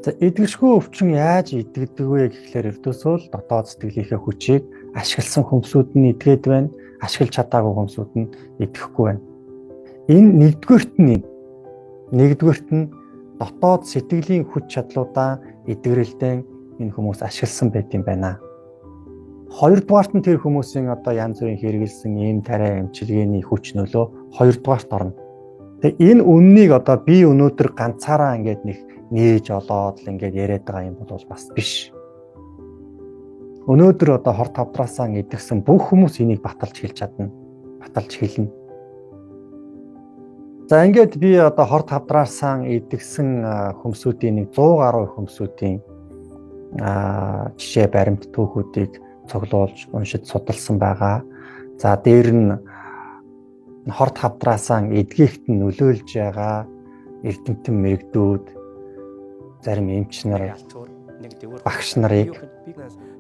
За эдгэршгүй өвчин яаж идэгдэг вэ гэхлээр ердөөсөө л дотоод сэтгэлийнхээ хүчийг ашигласан хүмүүсүүд нь идгээд байна. Ашиглаж чадаагүй хүмүүсүүд нь идэхгүй байна. Энэ нэгдүгээрт нь дотоод сэтгэлийн хүч чадлуудаа эдгэрэлдэн энэ хүмүүс ашигласан байт юм байна. Хоёрдугаарт нь тэр хүмүүсийн одоо янз бүрийн хэрэгэлсэн эм тариа эмчилгээний хүч нөлөө хоёрдугаарт орно. Тэгээ энэ үннийг одоо би өнөөдөр ганцаараа ингээд нэг нээж олоод л ингээд яриад байгаа юм бол бас биш. Өнөөдөр одоо хорт хавдраасаа идэгсэн бүх хүмүүс энийг баталж хэлж чадна. Баталж хэлнэ. За ингээд би одоо хорт хавдраасаа идэгсэн хүмүүсийн нэг 100 гаруй хүмүүсийн жишээ баримт түүхүүдийг цуглуулж уншиж судалсан байгаа. За дээр нь хорт хавдраасаа эдгийхт нь нөлөөлж байгаа эрдэмтэн мэрэгдүүд, зарим эмч нар, багш нарыг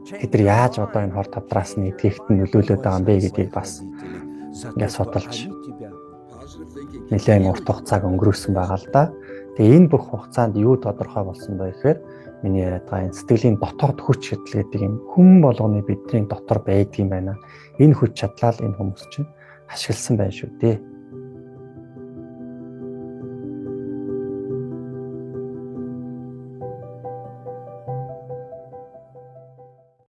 тэд яаж одоо энэ хорт хавдраас нь эдгийхт нь нөлөөлөд байгаа юм бэ гэдгийг бас ингээд судалж нэлээд урт хугацааг өнгөрөөсөн байгаа л да. Тэгээ энэ бүх хугацаанд юу тодорхой болсон бэ гэхээр миний яриад байгаа энэ сэтгэлийн дотоод хүч чадал гэдэг юм хүн болгоны бидний дотор байдаг юм байна. Энэ хүч чадлаа энэ хүмүүс чинь ашигласан байна шүү дээ.